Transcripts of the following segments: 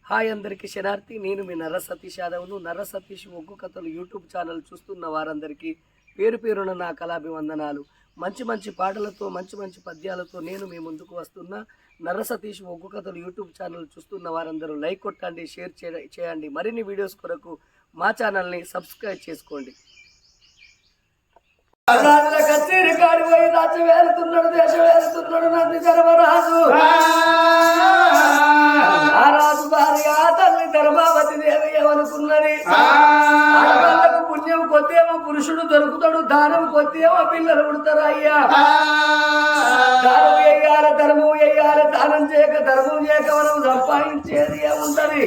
Hi అందరికీ శనార్థి. నేను మీ నర్ర సతీష్ యాదవ్ను. నర్ర సతీష్ ఒగ్గు కథలు యూట్యూబ్ ఛానల్ చూస్తున్న వారందరికీ పేరు పేరున నా కళాభివందనాలు. మంచి మంచి పాటలతో మంచి మంచి పద్యాలతో నేను మీ ముందుకు వస్తున్నా. నర్ర సతీష్ ఒగ్గు కథలు యూట్యూబ్ ఛానల్ చూస్తున్న వారందరూ లైక్ కొట్టండి, షేర్ చేయండి. మరిన్ని వీడియోస్ కొరకు మా ఛానల్ని సబ్స్క్రైబ్ చేసుకోండి. కచేరి కాడి పోయి రాజ్యం వెళ్తున్నాడు, దేశం వెళ్తున్నాడు నంది ధర్మరాజు. ఆ రాజు భార్య తల్లి ధర్మావతి దేవి ఏమనుకున్నది, ఆడవాళ్ళకు పుణ్యం కొద్దేమో పురుషుడు దొరుకుతాడు, దానం కొద్దేమో పిల్లలు పుడతారు. అయ్యా దానం వేయాలి, ధర్మం వేయాలి, దానం చేయక ధర్మం చేయక మనం సంపాదించేది ఏముంటది.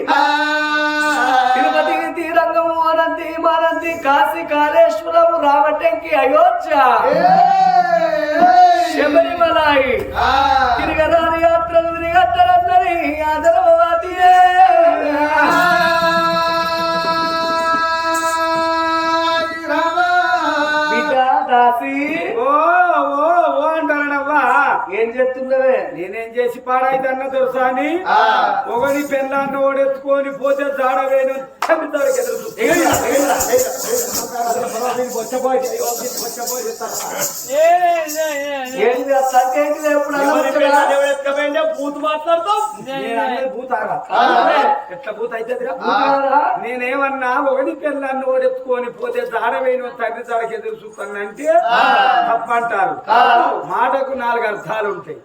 తిరుపతికి తీరంగము అనంతి మానంతి కాశీ కాళేశ్వరము రామటంకి అయోధ్య శబరిమలాయి తిరగరాని యాత్రలు తిరిగట్టరందరి ఆదరవతి దాసి ఏం చెప్తుందవే? నేనేం చేసి పాడైతన్న తెలుసా అని ఒకని పెళ్ళాన్ని ఓడెత్తుకొని పోతే జాడవేను బూత్ మాట్లాడతాం. ఎట్లా బూత్ అయితే నేనేమన్నా ఒకటి పెళ్ళాన్ని ఓడెత్తుకొని పోతే జాడవేను తండ్రి జాడకి ఎదురు చూస్తానంటే తప్పంటారు. మాటకు 4 అర్థాలు ఉంటాయి.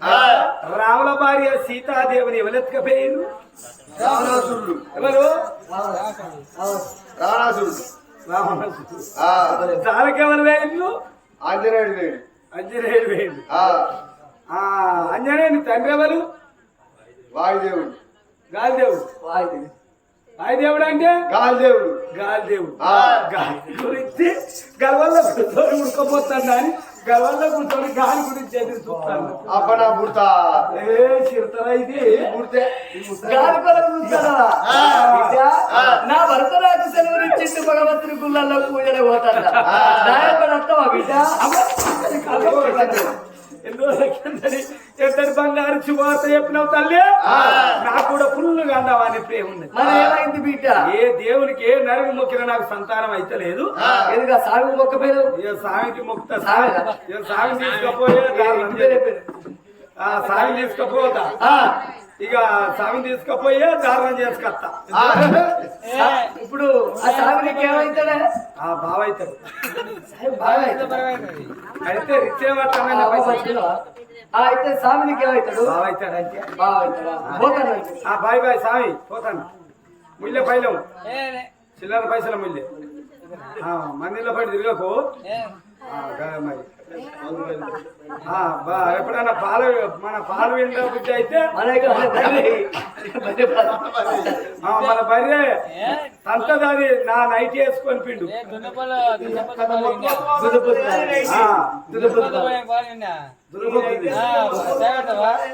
రాముల భార్య సీతాదేవిని ఎవరెత్తుకపోయారు? రావణాసురుడు. ఎవరు? రావణాసురుడు. జాలకెవరు వేయండు? ఆంజనేయుడు వేయండు. ఆంజనేయుడు వేయండు. ఆంజనేయుని తండ్రి ఎవరు? వాయుదేవుడు. గాలిదేవుడు. వాయుదేవుడు అంటే గాలిదేవుడు. గాలిదేవుడు గాలి గురించి గర్వల్లో కూర్చొని ఉడకపోతాను అని గర్వల్లో కూర్చొని గాలి గురించి ఎదురు చూస్తాను. అబ్బనా పుడతా చిరుతరా ఇది పుడితే గాలి కొరకు చూస్తారా? నా భర్త నాకు సెలవునిచ్చింది భగవంతుని గుళ్ళల్లో పూజలు పోతాడా? నాయకుడత్తవా బిడ్డ? ఎన్నో ఎంతటి బంగారు శుభవార్త చెప్పినావు తల్లి. నాకు కూడా ఫుల్గా అందావా అనే ప్రేమ ఉన్నది. మరి ఏమైంది బిడ్డ? ఏ దేవునికి ఏ నరుగు మొక్కిన నాకు సంతానం అయితే లేదు. ఎందుకు సాగు మొక్క పేరు? సామికి మొక్కుతా. సామి తీసుకపోయే సామి తీసుకపోతా. ఇక సామి తీసుకపోయే దారుణం చేసుకొస్తా. ఇప్పుడు ఆ సాగునికి ఏమైతాడే? బావ అవుతాడు. అయితే అయితే సామినికి ఏమవుతాడు? బావ అవుతాడు అంటే పోతాడు. బాయ్ బాయ్ సామి పోతాను. ముల్లె పైలం చిల్లర పైసల ముల్లె మందిలో పడి తిరగకు. మరి ఎప్పుడైనా మన పాలు విండా బుద్ధి అయితే మన భార్య అంతది అది నా నైట్ వేసుకొని పిండు.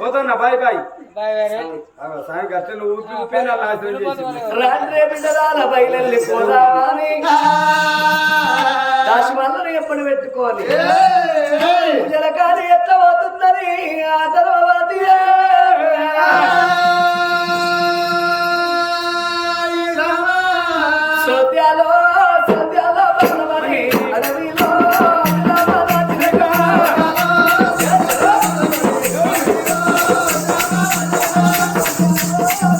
పోతున్నా బాయ్ బాయ్. సాయం కష్ట ఊపి ఊపే నా నాశనం చేసి దాశమల్లని ఎప్పుడు పెట్టుకోని జలకాలి ఎట్లా పోతుందని ఆ తర్వాత సత్యాలో సత్యాలో బంధమని అడవిలో హరిరా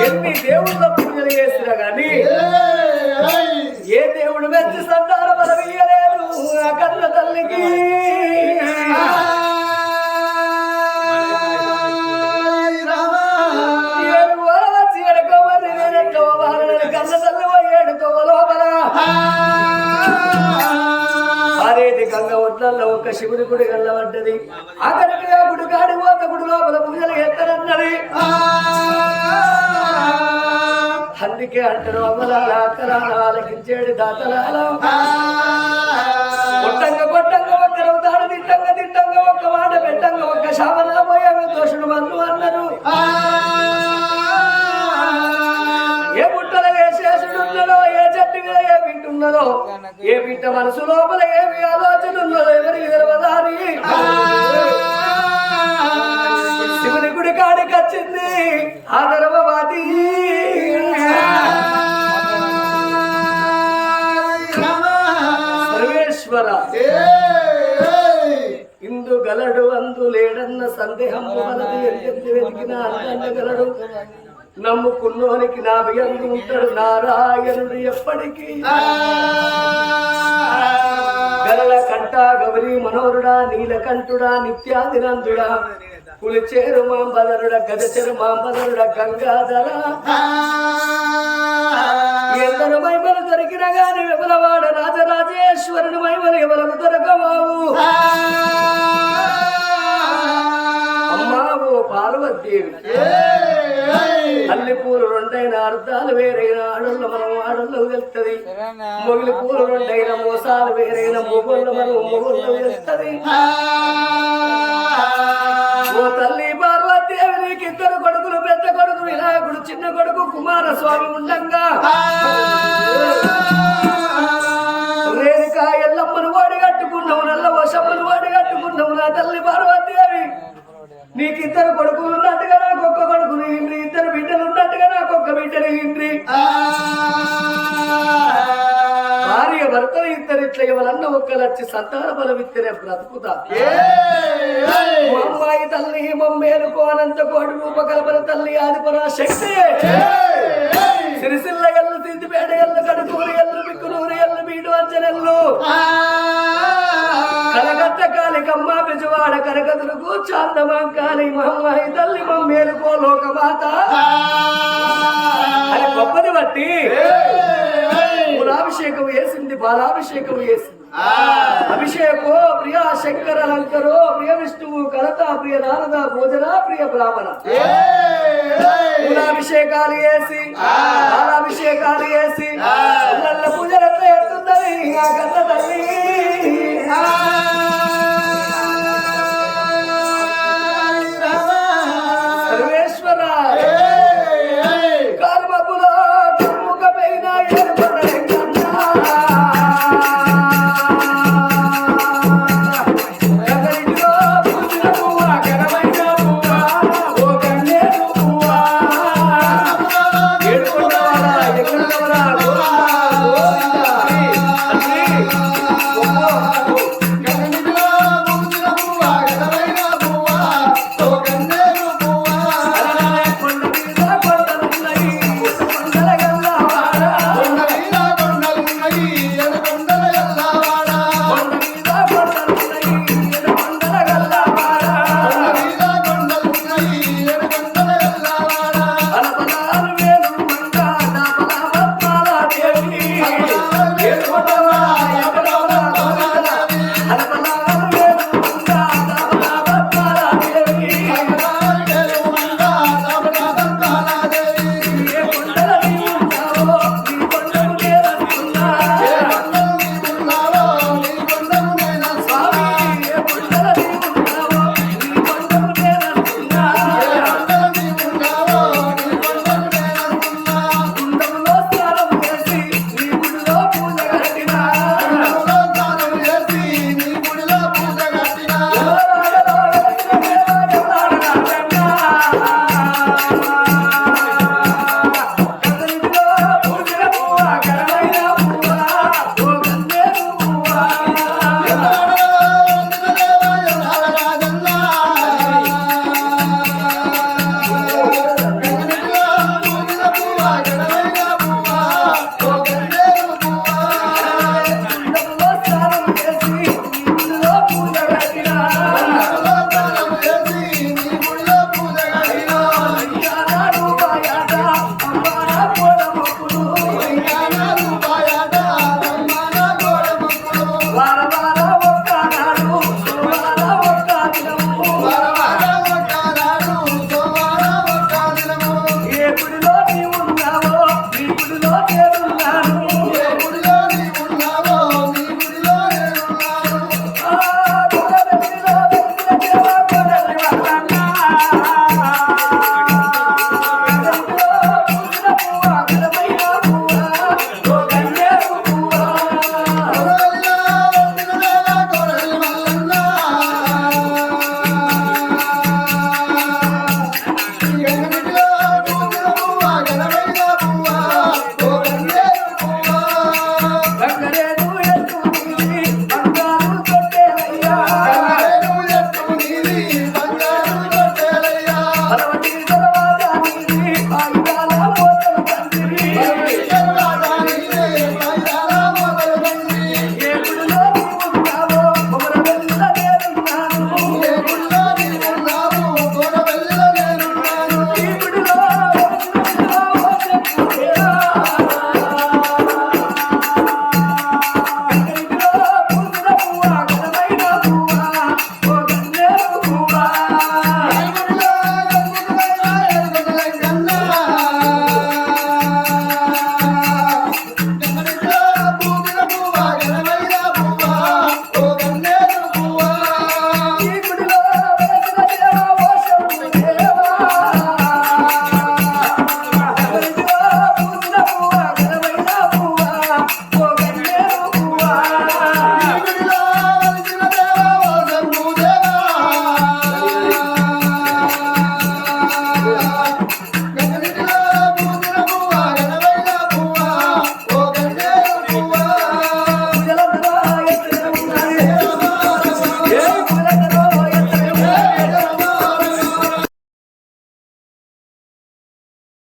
ఎన్ని దేవుళ్ళ పూజలు చేసినా గాని ఏ దేవుడు మెచ్చి సంతాన బలం ఇయ్యలేదు ఆ కన్న తల్లికి. కన్న తల్లి ఏడుతో లోపల అరేది గంగ ఒట్లల్లో ఒక శివుడి గుడి గల్లబడ్డది. అక్కడికి ఆ గుడి కాడి పోత గుడి లోపల పూజలు ఎత్తనన్నది. అందుకే అంటారు అమ్మలాల అక్కరాల ఆలకించేడు దాతలాల కొట్టంగా కొట్టంగా ఒక్కరవుతాడు తిట్టంగా తిట్టంగా ఒక్క మాట పెట్టంగా ఒక్క శాపన పోయాక దోషుడు మన్ను అన్నారు. ఏ బుట్టలో ఏ శేషుడు ఉన్నదో ఏ చెట్టు మీద ఏ బిడ్డ ఉన్నదో ఏ బిడ్డ మనసు లోపల ఏమి ఆలోచన ఉన్నదో ఎవరికి తెలవదాని శివుని గుడి కాడికి వచ్చింది ఆ ధర్మవాది. సర్వేశ్వర ఇందు గలడు అందు లేడన్న సందేహం వలది ఎంత వెతికినా అందండగలడు. నమ్ముకున్నోనికి నా బియ్యందు ఉంటాడు నారాయణుడు ఎప్పటికీ. గరళ కంట గౌరీ మనోరుడా నీలకంఠుడా నిత్యాదినందుడా పులిచేరు మాంబదరుడ గజచెరు మాంబదరుడ గంగాధర. ఎందరు మైమలు దొరికిన గాని విమలవాడ రాజరాజేశ్వరుని మైమలు ఎవలకు దొరకవావు. అమ్మావు పార్వతీదేవి అల్లి పూలు రెండైన అర్థాలు వేరైన ఆడోళ్ళు మనం ఆడోళ్ళు వెళ్తుంది. మొగిలి పూలు రెండైన మోసాలు వేరైన మొగోళ్ళు మనం మొగోళ్ళు వెళ్తుంది. ఓ తల్లి పార్వతీదేవి నీకు ఇద్దరు కొడుకులు, పెద్ద కొడుకు వినాయకుడు, చిన్న కొడుకు కుమారస్వామి ఉండంగా రేణుకా ఎల్లమ్మను వాడి కట్టుకున్నావు, నల్ల వశమ్మను వాడి కట్టుకున్నావు. నా తల్లి పార్వతీదేవి నీకు ఇద్దరు కొడుకులు ఉన్నట్టుగా నాకు ఒక్క కొడుకుని ఇంద్రి, ఇద్దరు బిడ్డలు ఉన్నట్టుగా నాకు ఒక్క బిడ్డని ఇంద్రి. భార్య భర్తలు ఇద్దరు ఇట్లా ఎవరన్నా ఒక్కలచ్చి సంతాన బలం ఇద్దరే బ్రతుకుతా. మా అమ్మాయి తల్లి మమ్మేలుకో అనంత కోటి రూపకల్పన తల్లి ఆదిపరాశక్తి. సిరిసిల్ల ఎల్లు, తింటిపేట ఎల్లు, కడుకూరు ఎల్లు, బిక్కునూరు ఎల్లు, బీడు అంచనెల్లు, కలకత్త కాళికమ్మ, బిజవాడ కనకదురుగు, చాందమాంకాళి మహమ్మాయి తల్లి మమ్మేలుకో లోకమాత అని గొప్పది బట్టి పూలాభిషేకం వేసింది, బాలాభిషేకం వేసింది. అభిషేకో ప్రియ శంకర లంకరో ప్రియ విష్ణువు కలత ప్రియ నారద భోజన ప్రియ బ్రాహ్మణ. పూలాభిషేకాలు వేసి బాలాభిషేకాలు వేసి నల్ల పూజలతో ఎత్తున్నది ఆ కన్న తల్లి. సర్వేశ్వర కర్మపులో తమ్ముక పైన చెప్పండి